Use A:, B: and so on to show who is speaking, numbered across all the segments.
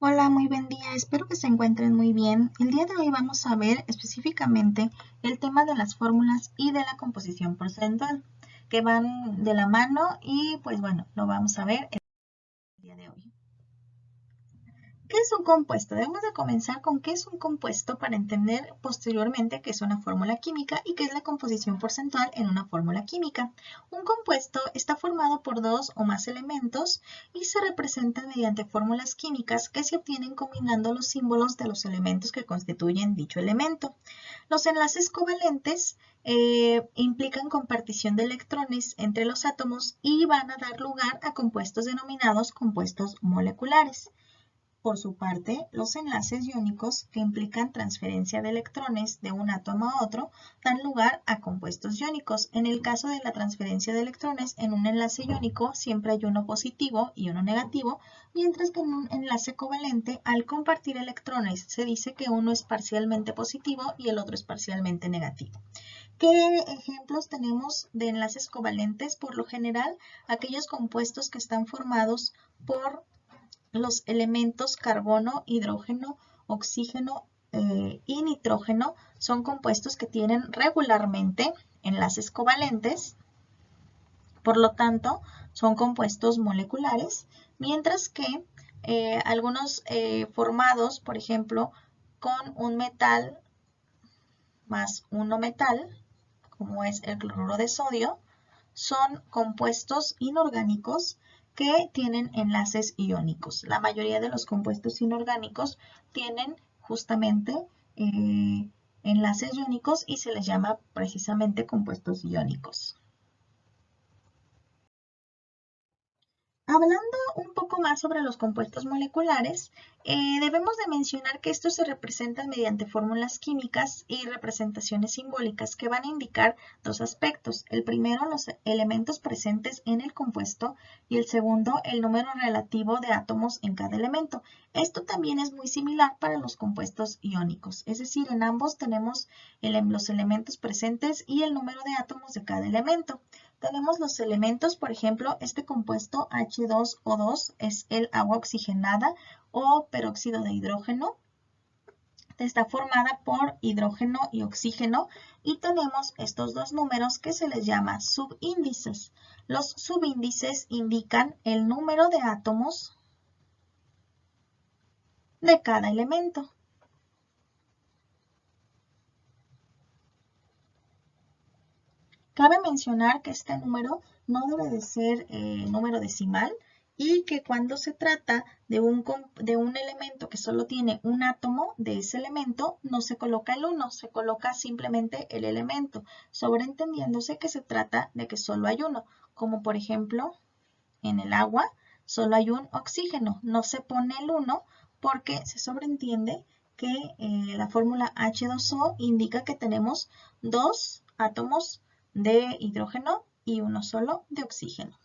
A: Hola, muy buen día. Espero que se encuentren muy bien. El día de hoy vamos a ver específicamente el tema de las fórmulas y de la composición porcentual, que van de la mano y pues bueno, lo vamos a ver el día de hoy. ¿Qué es un compuesto? Debemos de comenzar con qué es un compuesto para entender posteriormente qué es una fórmula química y qué es la composición porcentual en una fórmula química. Un compuesto está formado por dos o más elementos y se representa mediante fórmulas químicas que se obtienen combinando los símbolos de los elementos que constituyen dicho elemento. Los enlaces covalentes implican compartición de electrones entre los átomos y van a dar lugar a compuestos denominados compuestos moleculares. Por su parte, los enlaces iónicos, que implican transferencia de electrones de un átomo a otro, dan lugar a compuestos iónicos. En el caso de la transferencia de electrones, en un enlace iónico siempre hay uno positivo y uno negativo, mientras que en un enlace covalente, al compartir electrones, se dice que uno es parcialmente positivo y el otro es parcialmente negativo. ¿Qué ejemplos tenemos de enlaces covalentes? Por lo general, aquellos compuestos que están formados por los elementos carbono, hidrógeno, oxígeno y nitrógeno son compuestos que tienen regularmente enlaces covalentes, por lo tanto son compuestos moleculares, mientras que algunos formados, por ejemplo, con un metal más un no metal, como es el cloruro de sodio, son compuestos inorgánicos que tienen enlaces iónicos. La mayoría de los compuestos inorgánicos tienen justamente enlaces iónicos y se les llama precisamente compuestos iónicos. Hablando un poco más sobre los compuestos moleculares, debemos de mencionar que estos se representan mediante fórmulas químicas y representaciones simbólicas que van a indicar dos aspectos. El primero, los elementos presentes en el compuesto y el segundo, el número relativo de átomos en cada elemento. Esto también es muy similar para los compuestos iónicos, es decir, en ambos tenemos los elementos presentes y el número de átomos de cada elemento. Tenemos los elementos, por ejemplo, este compuesto H2O2 es el agua oxigenada o peróxido de hidrógeno. Está formada por hidrógeno y oxígeno y tenemos estos dos números que se les llama subíndices. Los subíndices indican el número de átomos de cada elemento. Cabe mencionar que este número no debe de ser número decimal y que cuando se trata de un elemento que solo tiene un átomo de ese elemento, no se coloca el 1, se coloca simplemente el elemento, sobreentendiéndose que se trata de que solo hay uno, como por ejemplo en el agua solo hay un oxígeno, no se pone el 1 porque se sobreentiende que la fórmula H2O indica que tenemos dos átomos de hidrógeno y uno solo de oxígeno.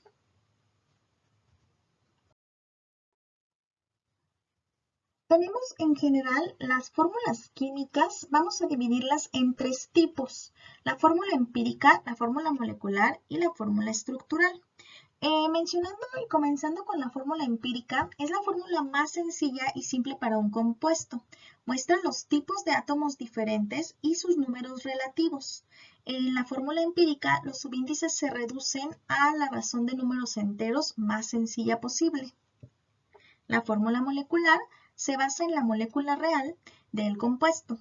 A: Tenemos en general las fórmulas químicas, vamos a dividirlas en tres tipos: la fórmula empírica, la fórmula molecular y la fórmula estructural. Mencionando y comenzando con la fórmula empírica, es la fórmula más sencilla y simple para un compuesto. Muestra los tipos de átomos diferentes y sus números relativos. En la fórmula empírica, los subíndices se reducen a la razón de números enteros más sencilla posible. La fórmula molecular se basa en la molécula real del compuesto.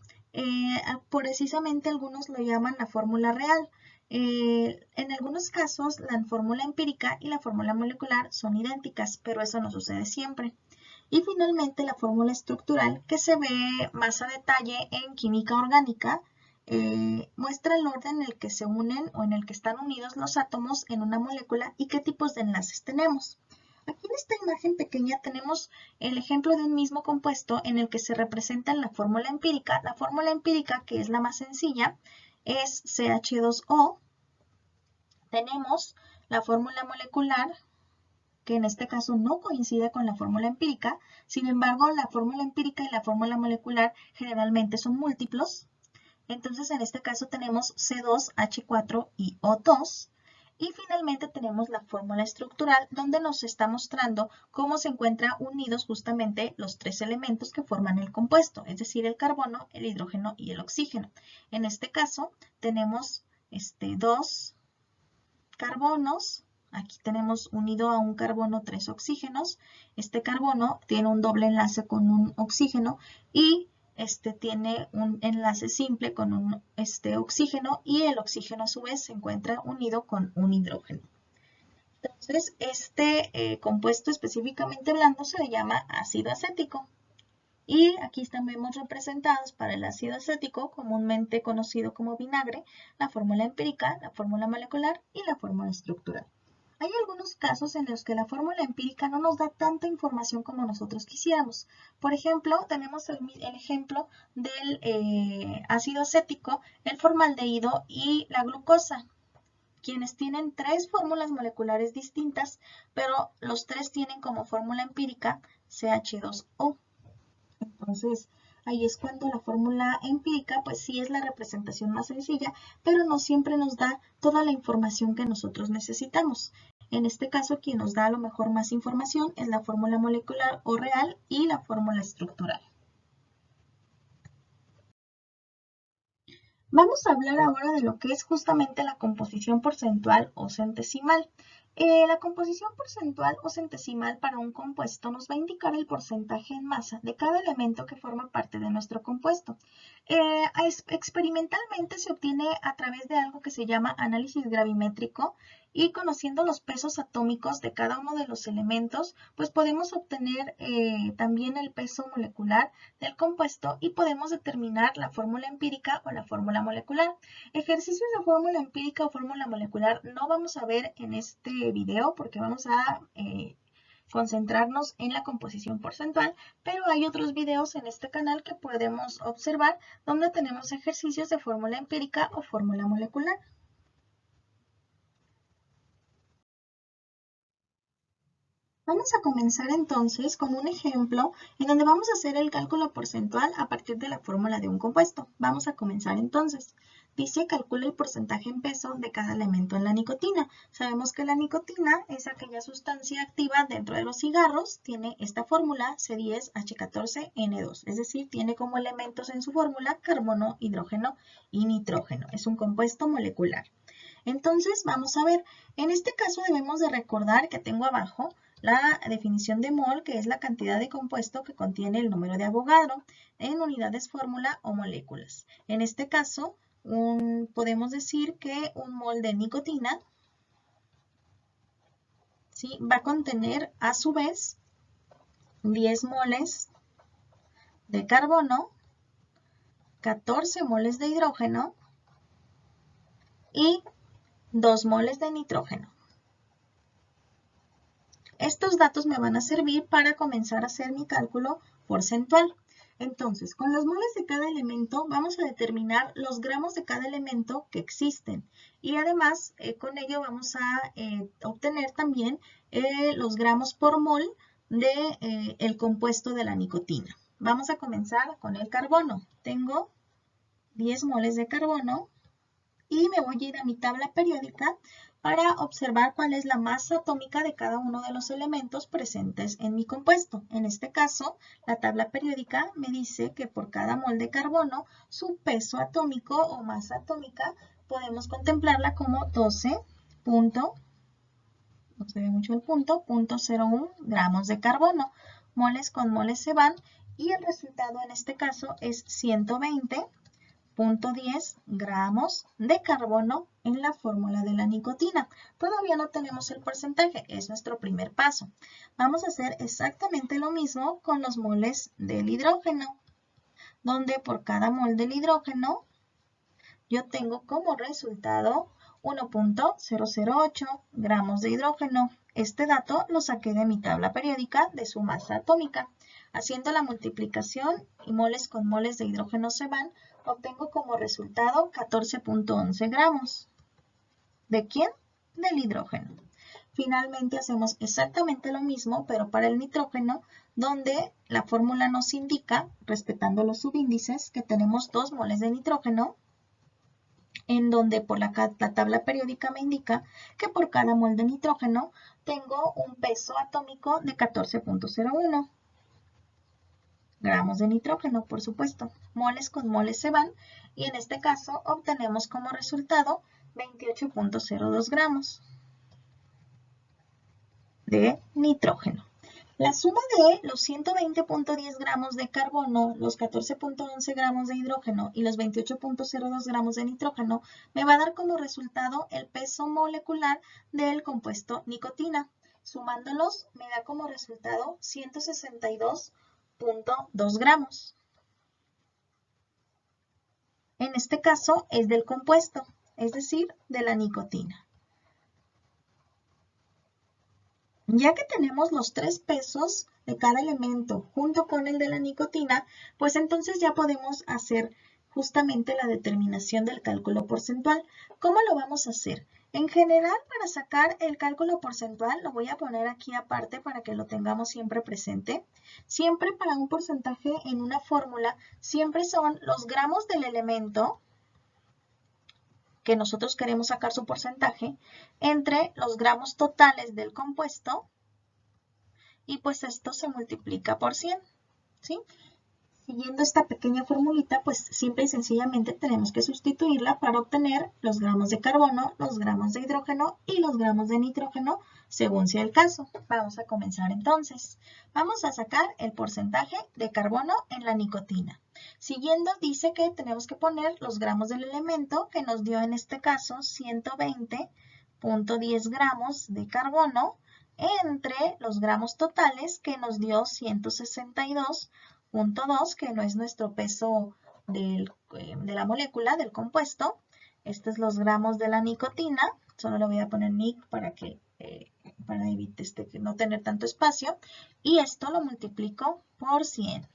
A: Precisamente algunos lo llaman la fórmula real. En algunos casos, la fórmula empírica y la fórmula molecular son idénticas, pero eso no sucede siempre. Y finalmente, la fórmula estructural, que se ve más a detalle en química orgánica, muestra el orden en el que se unen o en el que están unidos los átomos en una molécula y qué tipos de enlaces tenemos. Aquí en esta imagen pequeña tenemos el ejemplo de un mismo compuesto en el que se representa en la fórmula empírica. La fórmula empírica, que es la más sencilla, es CH2O. Tenemos la fórmula molecular, que en este caso no coincide con la fórmula empírica. Sin embargo, la fórmula empírica y la fórmula molecular generalmente son múltiplos. Entonces, en este caso tenemos C2H4 y O2. Y finalmente tenemos la fórmula estructural, donde nos está mostrando cómo se encuentran unidos justamente los tres elementos que forman el compuesto, es decir, el carbono, el hidrógeno y el oxígeno. En este caso tenemos dos carbonos. Aquí tenemos unido a un carbono 3 oxígenos. Este carbono tiene un doble enlace con un oxígeno y tiene un enlace simple con un oxígeno, y el oxígeno a su vez se encuentra unido con un hidrógeno. Entonces, compuesto específicamente hablando se le llama ácido acético. Y aquí están vemos representados para el ácido acético, comúnmente conocido como vinagre, la fórmula empírica, la fórmula molecular y la fórmula estructural. Hay algunos casos en los que la fórmula empírica no nos da tanta información como nosotros quisiéramos. Por ejemplo, tenemos el ejemplo del ácido acético, el formaldehído y la glucosa, quienes tienen tres fórmulas moleculares distintas, pero los tres tienen como fórmula empírica CH2O. Entonces, ahí es cuando la fórmula empírica, pues sí es la representación más sencilla, pero no siempre nos da toda la información que nosotros necesitamos. En este caso, quien nos da a lo mejor más información es la fórmula molecular o real y la fórmula estructural. Vamos a hablar ahora de lo que es justamente la composición porcentual o centesimal. La composición porcentual o centesimal para un compuesto nos va a indicar el porcentaje en masa de cada elemento que forma parte de nuestro compuesto. Experimentalmente se obtiene a través de algo que se llama análisis gravimétrico, y conociendo los pesos atómicos de cada uno de los elementos, pues podemos obtener también el peso molecular del compuesto y podemos determinar la fórmula empírica o la fórmula molecular. Ejercicios de fórmula empírica o fórmula molecular no vamos a ver en este video porque vamos a concentrarnos en la composición porcentual, pero hay otros videos en este canal que podemos observar donde tenemos ejercicios de fórmula empírica o fórmula molecular. Vamos a comenzar entonces con un ejemplo en donde vamos a hacer el cálculo porcentual a partir de la fórmula de un compuesto. Vamos a comenzar entonces. Dice, calcula el porcentaje en peso de cada elemento en la nicotina. Sabemos que la nicotina es aquella sustancia activa dentro de los cigarros. Tiene esta fórmula C10H14N2, es decir, tiene como elementos en su fórmula carbono, hidrógeno y nitrógeno. Es un compuesto molecular. Entonces, vamos a ver, en este caso debemos de recordar que tengo abajo la definición de mol, que es la cantidad de compuesto que contiene el número de Avogadro en unidades fórmula o moléculas. En este caso, podemos decir que un mol de nicotina, ¿sí?, va a contener a su vez 10 moles de carbono, 14 moles de hidrógeno y 2 moles de nitrógeno. Estos datos me van a servir para comenzar a hacer mi cálculo porcentual. Entonces, con los moles de cada elemento vamos a determinar los gramos de cada elemento que existen. Y además, con ello vamos a obtener también los gramos por mol del compuesto de la nicotina. Vamos a comenzar con el carbono. Tengo 10 moles de carbono y me voy a ir a mi tabla periódica para observar cuál es la masa atómica de cada uno de los elementos presentes en mi compuesto. En este caso, la tabla periódica me dice que por cada mol de carbono, su peso atómico o masa atómica podemos contemplarla como 12.01 gramos de carbono. Moles con moles se van y el resultado en este caso es 120.10 gramos de carbono en la fórmula de la nicotina. Todavía no tenemos el porcentaje, es nuestro primer paso. Vamos a hacer exactamente lo mismo con los moles del hidrógeno, donde por cada mol del hidrógeno yo tengo como resultado 1.008 gramos de hidrógeno. Este dato lo saqué de mi tabla periódica de su masa atómica. Haciendo la multiplicación y moles con moles de hidrógeno se van, obtengo como resultado 14.11 gramos. ¿De quién? Del hidrógeno. Finalmente hacemos exactamente lo mismo, pero para el nitrógeno, donde la fórmula nos indica, respetando los subíndices, que tenemos 2 moles de nitrógeno en donde por la tabla periódica me indica que por cada mol de nitrógeno tengo un peso atómico de 14.01 gramos de nitrógeno, por supuesto. Moles con moles se van y en este caso obtenemos como resultado 28.02 gramos de nitrógeno. La suma de los 120.10 gramos de carbono, los 14.11 gramos de hidrógeno y los 28.02 gramos de nitrógeno me va a dar como resultado el peso molecular del compuesto nicotina. Sumándolos me da como resultado 162.2 gramos. En este caso es del compuesto, es decir, de la nicotina. Ya que tenemos los 3 pesos de cada elemento junto con el de la nicotina, pues entonces ya podemos hacer justamente la determinación del cálculo porcentual. ¿Cómo lo vamos a hacer? En general, para sacar el cálculo porcentual, lo voy a poner aquí aparte para que lo tengamos siempre presente. Siempre para un porcentaje en una fórmula, siempre son los gramos del elemento que nosotros queremos sacar su porcentaje, entre los gramos totales del compuesto, y pues esto se multiplica por 100, ¿sí? Siguiendo esta pequeña formulita, pues simple y sencillamente tenemos que sustituirla para obtener los gramos de carbono, los gramos de hidrógeno y los gramos de nitrógeno, según sea el caso. Vamos a comenzar entonces. Vamos a sacar el porcentaje de carbono en la nicotina. Siguiendo, dice que tenemos que poner los gramos del elemento, que nos dio en este caso 120.10 gramos de carbono, entre los gramos totales, que nos dio 162.2, que no es nuestro peso de la molécula, del compuesto. Estos son los gramos de la nicotina. Solo le voy a poner nic para evitar no tener tanto espacio. Y esto lo multiplico por 100.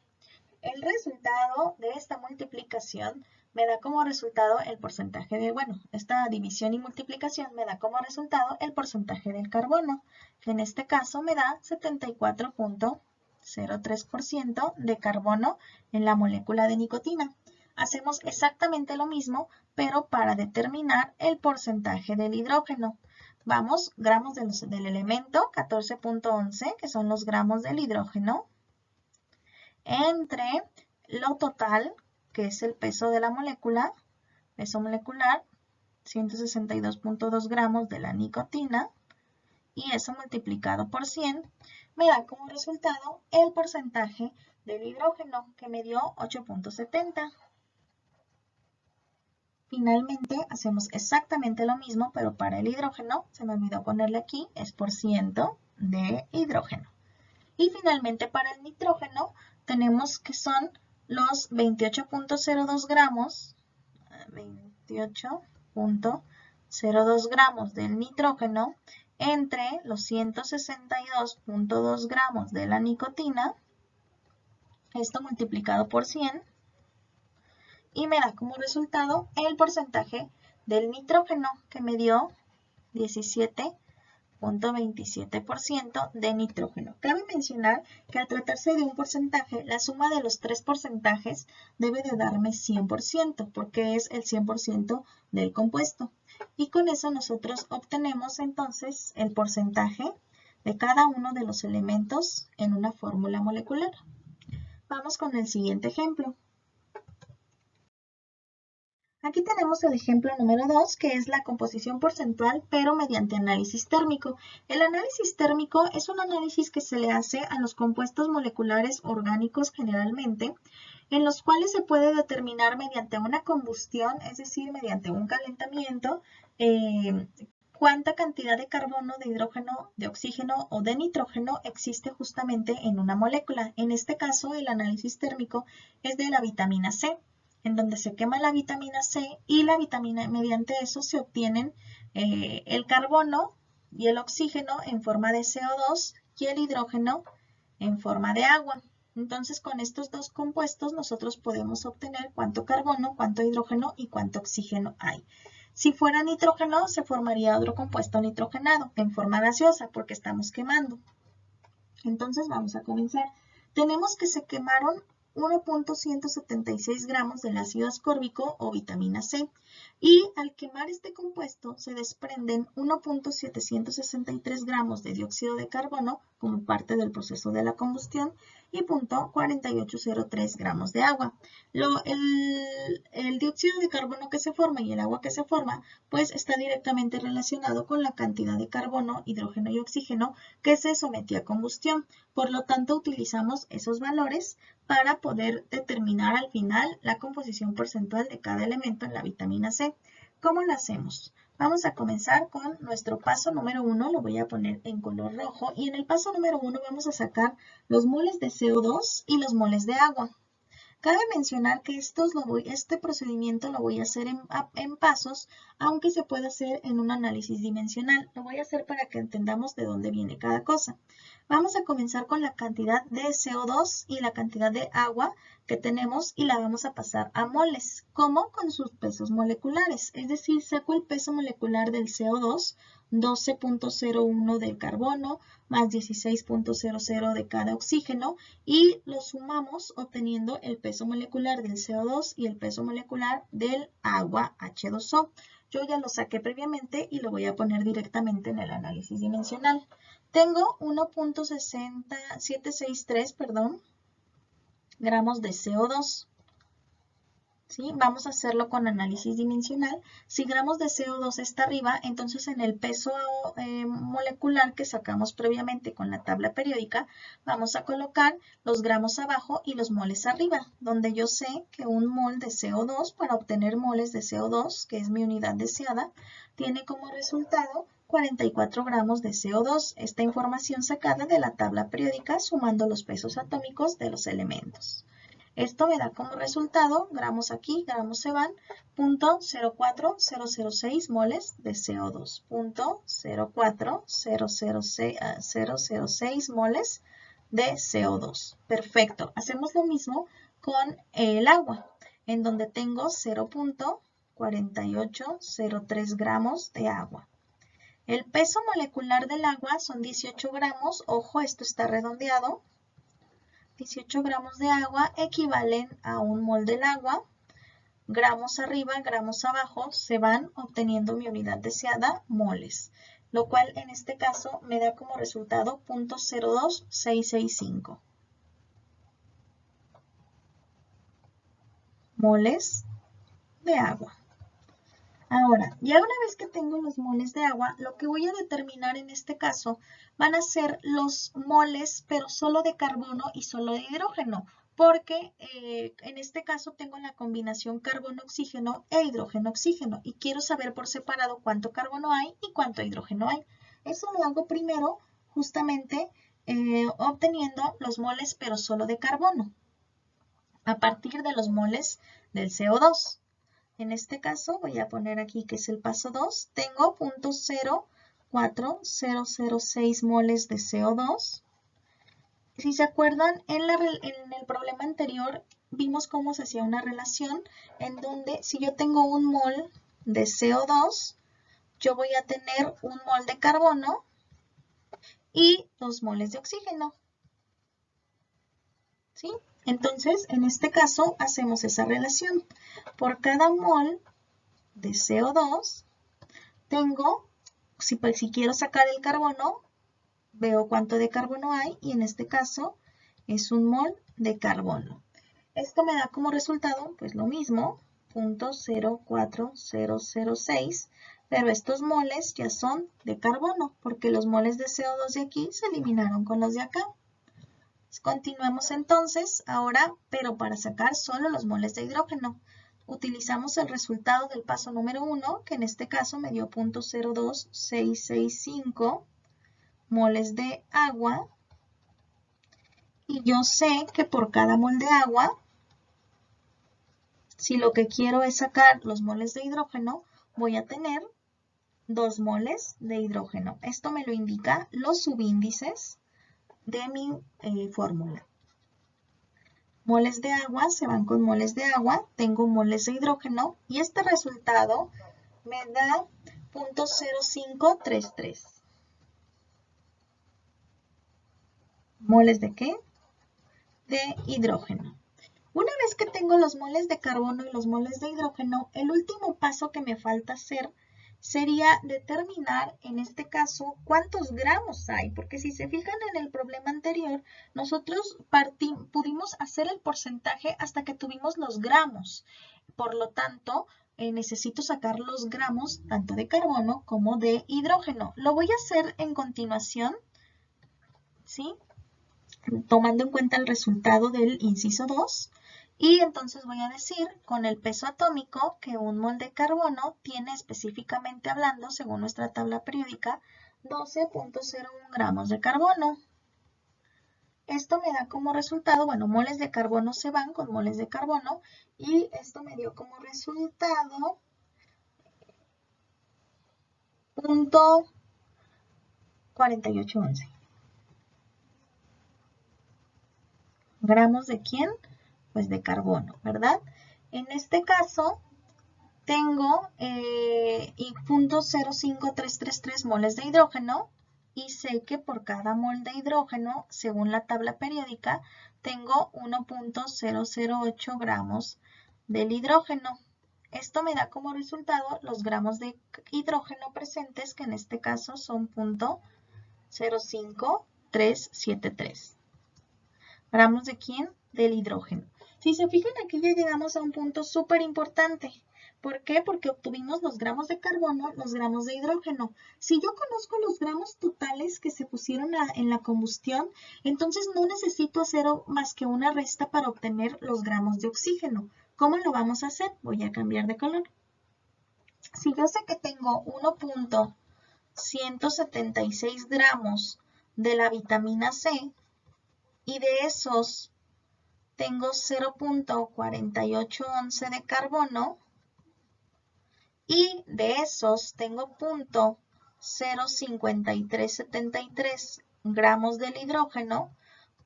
A: El resultado de esta multiplicación me da como resultado el porcentaje de, esta división y multiplicación me da como resultado el porcentaje del carbono, que en este caso me da 74.03% de carbono en la molécula de nicotina. Hacemos exactamente lo mismo, pero para determinar el porcentaje del hidrógeno. Vamos, gramos del elemento, 14.11, que son los gramos del hidrógeno, entre lo total, que es el peso de la molécula, peso molecular, 162.2 gramos de la nicotina, y eso multiplicado por 100 me da como resultado el porcentaje del hidrógeno, que me dio 8.70. Finalmente hacemos exactamente lo mismo, pero para el hidrógeno, se me olvidó ponerle aquí, es por ciento de hidrógeno. Y finalmente para el nitrógeno tenemos que son los 28.02 gramos, 28.02 gramos del nitrógeno entre los 162.2 gramos de la nicotina, esto multiplicado por 100, y me da como resultado el porcentaje del nitrógeno, que me dio 17.27% de nitrógeno. Cabe mencionar que al tratarse de un porcentaje, la suma de los 3 porcentajes debe de darme 100%, porque es el 100% del compuesto. Y con eso nosotros obtenemos entonces el porcentaje de cada uno de los elementos en una fórmula molecular. Vamos con el siguiente ejemplo. Aquí tenemos el ejemplo número 2, que es la composición porcentual, pero mediante análisis térmico. El análisis térmico es un análisis que se le hace a los compuestos moleculares orgánicos generalmente, en los cuales se puede determinar mediante una combustión, es decir, mediante un calentamiento, cuánta cantidad de carbono, de hidrógeno, de oxígeno o de nitrógeno existe justamente en una molécula. En este caso, el análisis térmico es de la vitamina C, en donde se quema la vitamina C y mediante eso se obtienen el carbono y el oxígeno en forma de CO2 y el hidrógeno en forma de agua. Entonces, con estos dos compuestos nosotros podemos obtener cuánto carbono, cuánto hidrógeno y cuánto oxígeno hay. Si fuera nitrógeno, se formaría otro compuesto nitrogenado en forma gaseosa porque estamos quemando. Entonces, vamos a comenzar. Tenemos que se quemaron 1.176 gramos del ácido ascórbico o vitamina C. Y al quemar este compuesto se desprenden 1.763 gramos de dióxido de carbono como parte del proceso de la combustión y 0.4803 gramos de agua. El dióxido de carbono que se forma y el agua que se forma pues está directamente relacionado con la cantidad de carbono, hidrógeno y oxígeno que se sometió a combustión. Por lo tanto, utilizamos esos valores para poder determinar al final la composición porcentual de cada elemento en la vitamina C. ¿Cómo lo hacemos? Vamos a comenzar con nuestro paso número 1, lo voy a poner en color rojo, y en el paso número 1 vamos a sacar los moles de CO2 y los moles de agua. Cabe mencionar que este procedimiento lo voy a hacer en pasos, aunque se puede hacer en un análisis dimensional. Lo voy a hacer para que entendamos de dónde viene cada cosa. Vamos a comenzar con la cantidad de CO2 y la cantidad de agua que tenemos y la vamos a pasar a moles, como con sus pesos moleculares. Es decir, saco el peso molecular del CO2, 12.01 del carbono, más 16.00 de cada oxígeno, y lo sumamos obteniendo el peso molecular del CO2 y el peso molecular del agua H2O. Yo ya lo saqué previamente y lo voy a poner directamente en el análisis dimensional. Tengo 1.763 gramos de CO2. ¿Sí? Vamos a hacerlo con análisis dimensional. Si gramos de CO2 está arriba, entonces en el peso molecular que sacamos previamente con la tabla periódica, vamos a colocar los gramos abajo y los moles arriba, donde yo sé que un mol de CO2, para obtener moles de CO2, que es mi unidad deseada, tiene como resultado 44 gramos de CO2. Esta información sacada de la tabla periódica sumando los pesos atómicos de los elementos. Esto me da como resultado, gramos aquí, gramos se van, 0.04006 moles de CO2, 0.04006 moles de CO2. Perfecto. Hacemos lo mismo con el agua, en donde tengo 0.4803 gramos de agua. El peso molecular del agua son 18 gramos, ojo, esto está redondeado. 18 gramos de agua equivalen a un mol del agua. Gramos arriba, gramos abajo, se van obteniendo mi unidad deseada, moles, lo cual en este caso me da como resultado 0.02665 moles de agua. Ahora, ya una vez que tengo los moles de agua, lo que voy a determinar en este caso van a ser los moles, pero solo de carbono y solo de hidrógeno, porque en este caso tengo la combinación carbono-oxígeno e hidrógeno-oxígeno y quiero saber por separado cuánto carbono hay y cuánto hidrógeno hay. Eso lo hago primero justamente obteniendo los moles, pero solo de carbono, a partir de los moles del CO2. En este caso voy a poner aquí que es el paso 2. Tengo 0.04006 moles de CO2. Si se acuerdan, en el problema anterior vimos cómo se hacía una relación en donde si yo tengo un mol de CO2, yo voy a tener un mol de carbono y 2 moles de oxígeno. ¿Sí? Entonces, en este caso, hacemos esa relación. Por cada mol de CO2, tengo, si quiero sacar el carbono, veo cuánto de carbono hay y en este caso es un mol de carbono. Esto me da como resultado, pues lo mismo, 0.04006, pero estos moles ya son de carbono, porque los moles de CO2 de aquí se eliminaron con los de acá. Continuemos entonces ahora, pero para sacar solo los moles de hidrógeno. Utilizamos el resultado del paso número 1, que en este caso me dio 0.02665 moles de agua. Y yo sé que por cada mol de agua, si lo que quiero es sacar los moles de hidrógeno, voy a tener 2 moles de hidrógeno. Esto me lo indica los subíndices de mi fórmula. Moles de agua se van con moles de agua, tengo moles de hidrógeno y este resultado me da 0.0533. ¿Moles de qué? De hidrógeno. Una vez que tengo los moles de carbono y los moles de hidrógeno, el último paso que me falta hacer sería determinar, en este caso, cuántos gramos hay, porque si se fijan en el problema anterior, nosotros pudimos hacer el porcentaje hasta que tuvimos los gramos. Por lo tanto, necesito sacar los gramos tanto de carbono como de hidrógeno. Lo voy a hacer en continuación, ¿sí? Tomando en cuenta el resultado del inciso 2. Y entonces voy a decir con el peso atómico que un mol de carbono tiene específicamente hablando, según nuestra tabla periódica, 12.01 gramos de carbono. Esto me da como resultado, bueno, moles de carbono se van con moles de carbono y esto me dio como resultado .4811. ¿Gramos de quién? Pues de carbono, ¿verdad? En este caso tengo .05333 moles de hidrógeno y sé que por cada mol de hidrógeno, según la tabla periódica, tengo 1.008 gramos del hidrógeno. Esto me da como resultado los gramos de hidrógeno presentes, que en este caso son .05373. ¿Gramos de quién? Del hidrógeno. Si se fijan, aquí ya llegamos a un punto súper importante. ¿Por qué? Porque obtuvimos los gramos de carbono, los gramos de hidrógeno. Si yo conozco los gramos totales que se pusieron en la combustión, entonces no necesito hacer más que una resta para obtener los gramos de oxígeno. ¿Cómo lo vamos a hacer? Voy a cambiar de color. Si yo sé que tengo 1.176 gramos de la vitamina C, y de esos tengo 0.4811 de carbono y de esos tengo .05373 gramos del hidrógeno.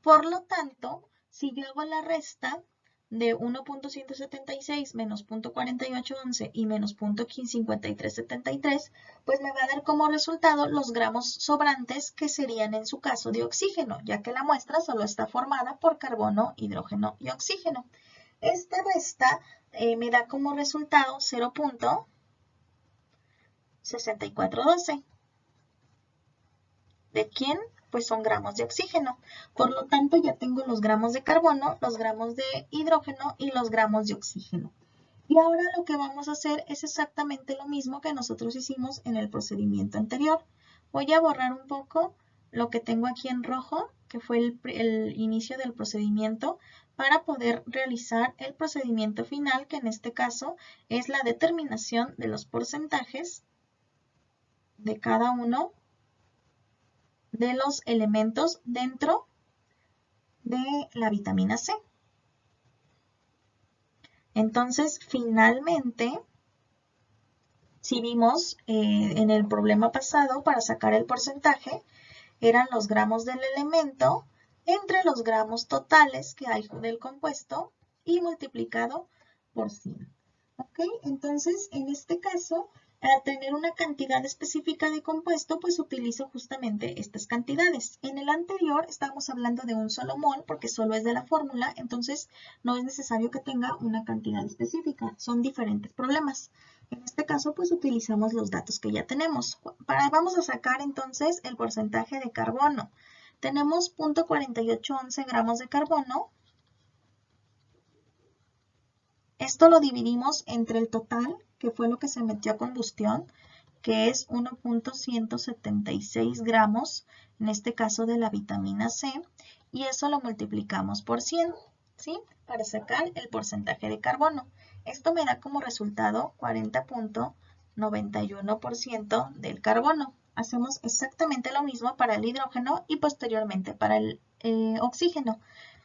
A: Por lo tanto, si yo hago la resta de 1.176 menos .4811 y menos .5373, pues me va a dar como resultado los gramos sobrantes, que serían en su caso de oxígeno, ya que la muestra solo está formada por carbono, hidrógeno y oxígeno. Esta resta me da como resultado 0.6412. ¿De quién? Pues son gramos de oxígeno. Por lo tanto, ya tengo los gramos de carbono, los gramos de hidrógeno y los gramos de oxígeno. Y ahora lo que vamos a hacer es exactamente lo mismo que nosotros hicimos en el procedimiento anterior. Voy a borrar un poco lo que tengo aquí en rojo, que fue el inicio del procedimiento, para poder realizar el procedimiento final, que en este caso es la determinación de los porcentajes de cada uno de los elementos dentro de la vitamina C. Entonces, finalmente, si vimos en el problema pasado, para sacar el porcentaje, eran los gramos del elemento entre los gramos totales que hay del compuesto y multiplicado por 100. ¿Ok? Entonces, en este caso, al tener una cantidad específica de compuesto, pues utilizo justamente estas cantidades. En el anterior estábamos hablando de un solo mol, porque solo es de la fórmula, entonces no es necesario que tenga una cantidad específica. Son diferentes problemas. En este caso, pues utilizamos los datos que ya tenemos. Vamos a sacar entonces el porcentaje de carbono. Tenemos .4811 gramos de carbono. Esto lo dividimos entre el total, que fue lo que se metió a combustión, que es 1.176 gramos, en este caso de la vitamina C, y eso lo multiplicamos por 100, ¿sí? Para sacar el porcentaje de carbono. Esto me da como resultado 40.91% del carbono. Hacemos exactamente lo mismo para el hidrógeno y posteriormente para el oxígeno.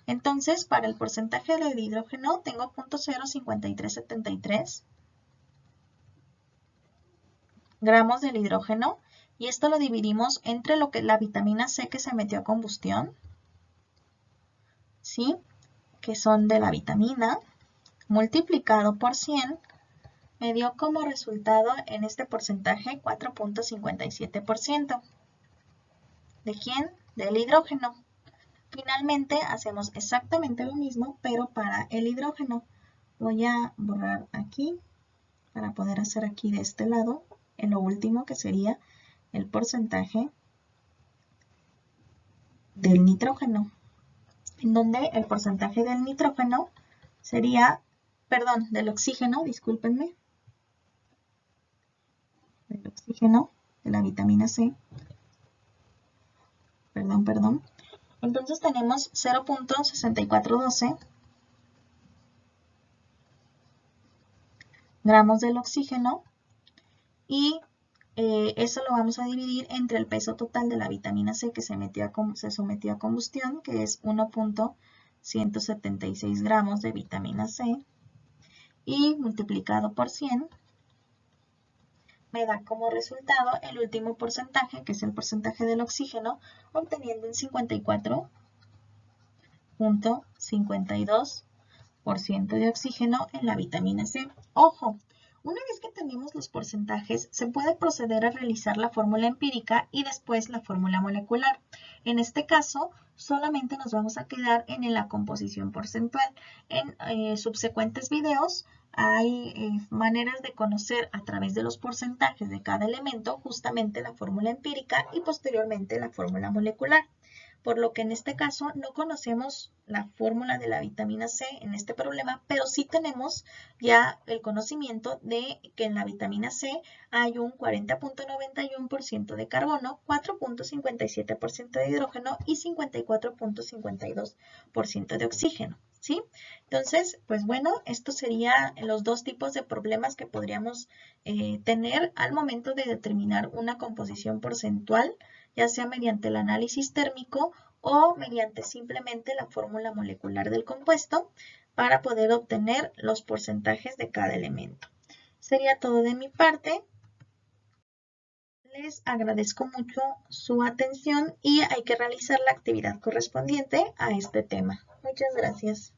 A: Entonces, para el porcentaje del hidrógeno tengo .05373 gramos del hidrógeno, y esto lo dividimos entre la vitamina C que se metió a combustión, ¿sí? Que son de la vitamina, multiplicado por 100, me dio como resultado en este porcentaje 4.57%. ¿De quién? Del hidrógeno. Finalmente hacemos exactamente lo mismo, pero para el hidrógeno. Voy a borrar aquí para poder hacer aquí de este lado en lo último, que sería el porcentaje del nitrógeno, en donde el porcentaje del nitrógeno sería, perdón, del oxígeno, discúlpenme, del oxígeno, de la vitamina C, perdón. Entonces tenemos 0.6412 gramos del oxígeno y eso lo vamos a dividir entre el peso total de la vitamina C que se sometió a combustión, que es 1.176 gramos de vitamina C, y multiplicado por 100 me da como resultado el último porcentaje, que es el porcentaje del oxígeno, obteniendo un 54.52% de oxígeno en la vitamina C. Ojo, una vez que tenemos los porcentajes, se puede proceder a realizar la fórmula empírica y después la fórmula molecular. En este caso, solamente nos vamos a quedar en la composición porcentual. En subsecuentes videos hay maneras de conocer a través de los porcentajes de cada elemento justamente la fórmula empírica y posteriormente la fórmula molecular. Por lo que en este caso no conocemos la fórmula de la vitamina C en este problema, pero sí tenemos ya el conocimiento de que en la vitamina C hay un 40.91% de carbono, 4.57% de hidrógeno y 54.52% de oxígeno, ¿sí? Entonces, pues bueno, estos serían los dos tipos de problemas que podríamos tener al momento de determinar una composición porcentual, ya sea mediante el análisis térmico o mediante simplemente la fórmula molecular del compuesto para poder obtener los porcentajes de cada elemento. Sería todo de mi parte. Les agradezco mucho su atención y hay que realizar la actividad correspondiente a este tema. Muchas gracias.